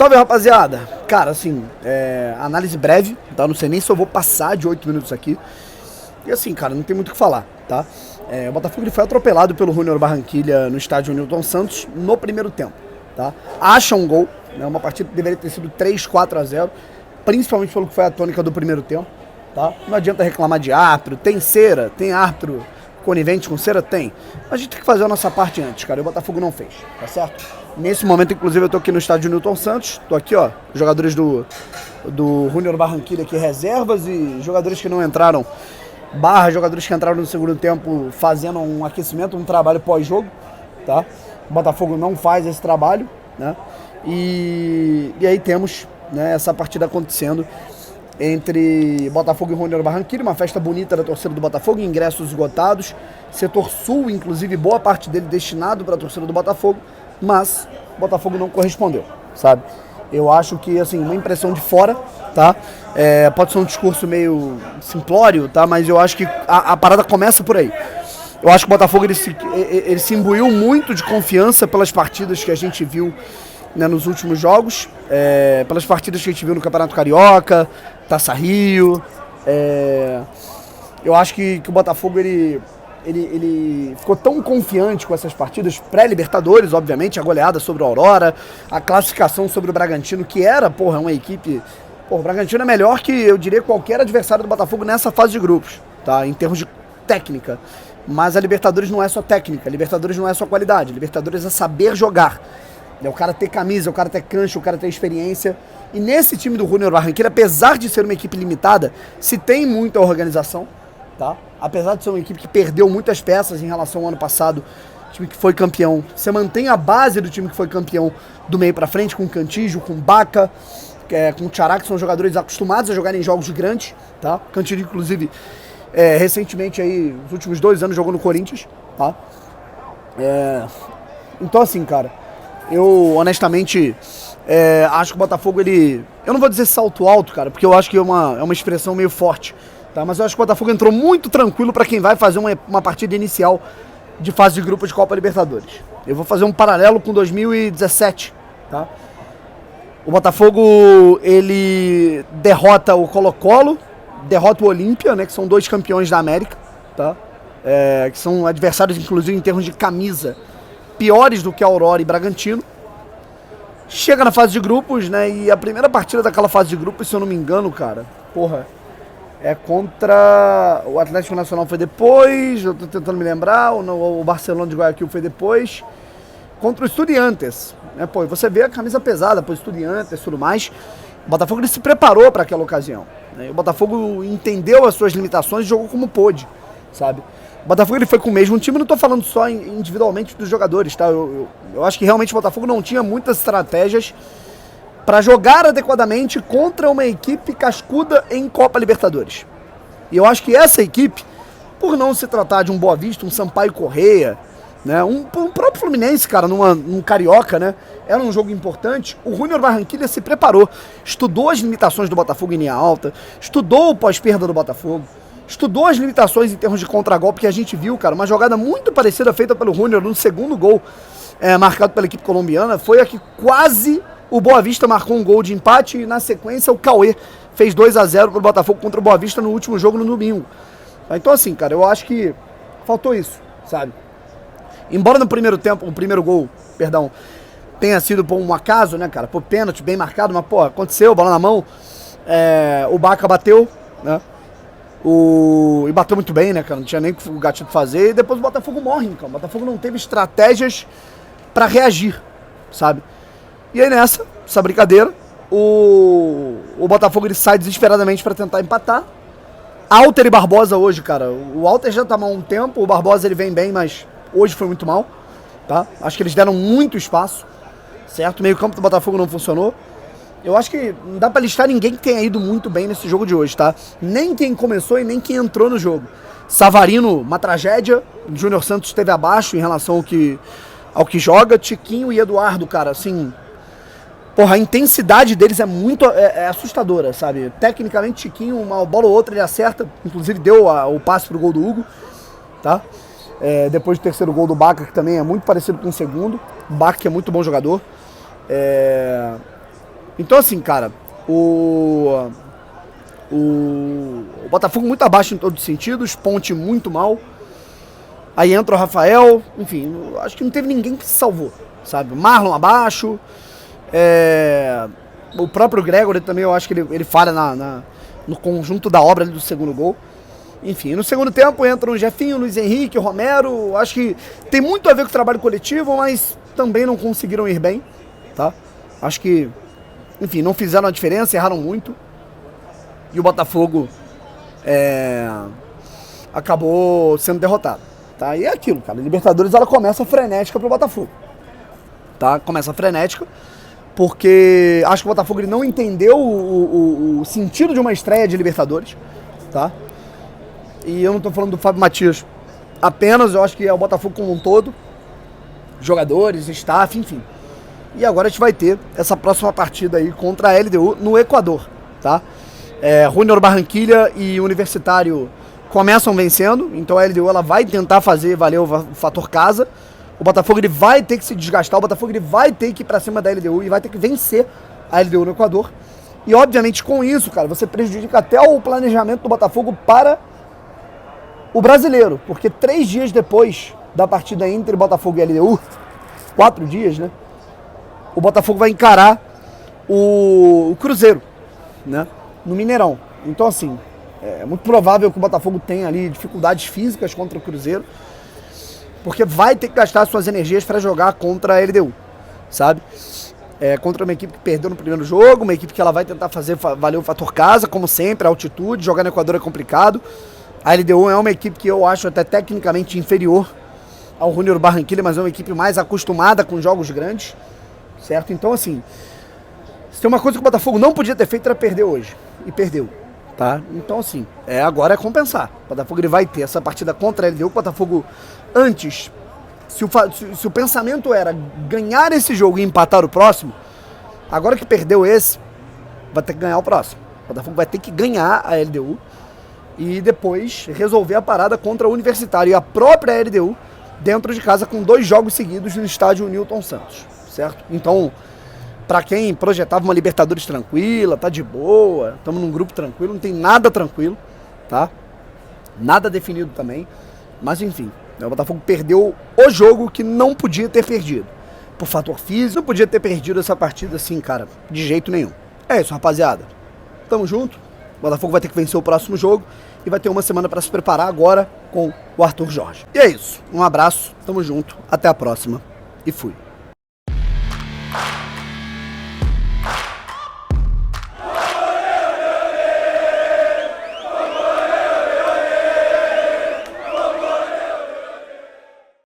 Salve, rapaziada! Cara, assim, análise breve, tá? Não sei nem se eu vou passar de 8 minutos aqui. E assim, cara, não tem muito o que falar, tá? O Botafogo ele foi atropelado pelo Junior Barranquilla no estádio Newton Santos no primeiro tempo, tá? Acha um gol, né? Uma partida que deveria ter sido 3-4-0, principalmente pelo que foi a tônica do primeiro tempo, tá? Não adianta reclamar de árbitro, tem cera, tem árbitro conivente com cera? Tem. Mas a gente tem que fazer a nossa parte antes, cara, e o Botafogo não fez, tá certo? Nesse momento, inclusive, eu tô aqui no estádio Newton Santos, tô aqui, ó, jogadores do Junior Barranquilla aqui, reservas e jogadores que não entraram, jogadores que entraram no segundo tempo fazendo um aquecimento, um trabalho pós-jogo, tá? O Botafogo não faz esse trabalho, né? E aí temos, né, essa partida acontecendo entre Botafogo e Junior Barranquilla, uma festa bonita da torcida do Botafogo, ingressos esgotados, setor sul, inclusive, boa parte dele destinado para a torcida do Botafogo, mas o Botafogo não correspondeu, sabe? Eu acho que, assim, uma impressão de fora, tá? Pode ser um discurso meio simplório, tá? Mas eu acho que a parada começa por aí. Eu acho que o Botafogo ele se imbuiu muito de confiança pelas partidas que a gente viu, né, nos últimos jogos, pelas partidas que a gente viu no Campeonato Carioca, Taça Rio. Eu acho que o Botafogo ele ficou tão confiante com essas partidas pré-Libertadores, obviamente, a goleada sobre o Aurora, a classificação sobre o Bragantino, que era, uma equipe... o Bragantino é melhor que, eu diria, qualquer adversário do Botafogo nessa fase de grupos, tá? Em termos de técnica. Mas a Libertadores não é só técnica, a Libertadores não é só qualidade, a Libertadores é saber jogar. É o cara ter camisa, o cara ter cancha, o cara ter experiência. E nesse time do Junior Barranquilla, apesar de ser uma equipe limitada, se tem muita organização, tá? Apesar de ser uma equipe que perdeu muitas peças em relação ao ano passado, time que foi campeão, você mantém a base do time que foi campeão do meio pra frente, com Cantígio, com Baca, com o Tchará, que são jogadores acostumados a jogar em jogos grandes, tá? Cantígio, inclusive, recentemente aí, nos últimos 2 anos, jogou no Corinthians, tá? Então, assim, cara, eu honestamente acho que o Botafogo, eu não vou dizer salto alto, cara, porque eu acho que é uma expressão meio forte, tá? Mas eu acho que o Botafogo entrou muito tranquilo para quem vai fazer uma partida inicial de fase de grupo de Copa Libertadores. Eu vou fazer um paralelo com 2017, tá? O Botafogo, ele derrota o Colo-Colo, derrota o Olímpia, né, que são 2 campeões da América, tá? Que são adversários, inclusive, em termos de camisa, piores do que a Aurora e Bragantino. Chega na fase de grupos, né, e a primeira partida daquela fase de grupos, se eu não me engano, cara, é contra o Atlético Nacional, foi depois, eu tô tentando me lembrar, o Barcelona de Guayaquil foi depois, contra o Estudiantes, né, você vê a camisa pesada, Estudiantes e tudo mais. O Botafogo ele se preparou para aquela ocasião, né, o Botafogo entendeu as suas limitações e jogou como pôde, sabe? O Botafogo ele foi com o mesmo time, não tô falando só individualmente dos jogadores, tá? Eu acho que realmente o Botafogo não tinha muitas estratégias para jogar adequadamente contra uma equipe cascuda em Copa Libertadores. E eu acho que essa equipe, por não se tratar de um Boa Vista, um Sampaio Corrêa, né, um próprio Fluminense, cara, num Carioca, né, era um jogo importante, o Junior Barranquilla se preparou, estudou as limitações do Botafogo em linha alta, estudou o pós-perda do Botafogo, estudou as limitações em termos de contragolpe que a gente viu, cara, uma jogada muito parecida feita pelo Junior no segundo gol, marcado pela equipe colombiana, foi a que quase o Boa Vista marcou um gol de empate e na sequência o Cauê fez 2-0 pro Botafogo contra o Boa Vista no último jogo no domingo. Então assim, cara, eu acho que faltou isso, sabe? Embora no primeiro tempo, o primeiro gol, tenha sido por um acaso, né, cara, por pênalti, bem marcado, mas aconteceu, bola na mão, o Baca bateu, né? E bateu muito bem, né, cara? Não tinha nem o gatilho de fazer. E depois o Botafogo morre, então. O Botafogo não teve estratégias pra reagir, sabe? E aí nessa brincadeira, o Botafogo ele sai desesperadamente pra tentar empatar. Alter e Barbosa hoje, cara. O Alter já tá mal há um tempo. O Barbosa ele vem bem, mas hoje foi muito mal, tá? Acho que eles deram muito espaço, certo? O meio campo do Botafogo não funcionou. Eu acho que não dá pra listar ninguém que tenha ido muito bem nesse jogo de hoje, tá? Nem quem começou e nem quem entrou no jogo. Savarino, uma tragédia. O Júnior Santos esteve abaixo em relação ao que joga. Tiquinho e Eduardo, cara, assim... a intensidade deles é assustadora, sabe? Tecnicamente, Tiquinho, uma bola ou outra ele acerta. Inclusive deu o passe pro gol do Hugo, tá? Depois do terceiro gol do Baca, que também é muito parecido com o segundo. O Baca que é muito bom jogador. Então assim, cara, o Botafogo muito abaixo em todos os sentidos, Ponte muito mal. Aí entra o Rafael, enfim, acho que não teve ninguém que se salvou, sabe? Marlon abaixo, o próprio Gregory também, eu acho que ele falha no conjunto da obra ali do segundo gol. Enfim, no segundo tempo entram o Jefinho, Luiz Henrique, o Romero, acho que tem muito a ver com o trabalho coletivo, mas também não conseguiram ir bem, tá? Acho que, enfim, não fizeram a diferença, erraram muito. E o Botafogo acabou sendo derrotado, tá? E é aquilo, cara, a Libertadores ela começa frenética pro Botafogo, tá? Começa frenética, porque acho que o Botafogo ele não entendeu o sentido de uma estreia de Libertadores, tá? E eu não tô falando do Fábio Matias apenas, eu acho que é o Botafogo como um todo, jogadores, staff, enfim. E agora a gente vai ter essa próxima partida aí contra a LDU no Equador, tá? Junior Barranquilla e Universitário começam vencendo, então a LDU ela vai tentar fazer valer o fator casa. O Botafogo ele vai ter que se desgastar, o Botafogo ele vai ter que ir pra cima da LDU e vai ter que vencer a LDU no Equador. E obviamente com isso, cara, você prejudica até o planejamento do Botafogo para o brasileiro, porque 3 dias depois da partida entre Botafogo e LDU, 4 dias, né? O Botafogo vai encarar o Cruzeiro, né? No Mineirão. Então, assim, é muito provável que o Botafogo tenha ali dificuldades físicas contra o Cruzeiro, porque vai ter que gastar suas energias para jogar contra a LDU, sabe? Contra uma equipe que perdeu no primeiro jogo, uma equipe que ela vai tentar fazer valer o fator casa, como sempre, a altitude, jogar no Equador é complicado. A LDU é uma equipe que eu acho até tecnicamente inferior ao Junior Barranquilla, mas é uma equipe mais acostumada com jogos grandes, certo? Então, assim, se tem uma coisa que o Botafogo não podia ter feito era perder hoje, e perdeu, tá? Então, assim, agora é compensar. O Botafogo ele vai ter essa partida contra a LDU, o Botafogo antes, se o pensamento era ganhar esse jogo e empatar o próximo, agora que perdeu esse, vai ter que ganhar o próximo. O Botafogo vai ter que ganhar a LDU e depois resolver a parada contra o Universitário e a própria LDU dentro de casa com 2 jogos seguidos no estádio Newton Santos, certo? Então, pra quem projetava uma Libertadores tranquila, tá de boa, estamos num grupo tranquilo, não tem nada tranquilo, tá? Nada definido também, mas enfim, o Botafogo perdeu o jogo que não podia ter perdido. Por fator físico, não podia ter perdido essa partida assim, cara, de jeito nenhum. É isso, rapaziada. Tamo junto. O Botafogo vai ter que vencer o próximo jogo e vai ter uma semana para se preparar agora com o Arthur Jorge. E é isso. Um abraço, tamo junto, até a próxima e fui.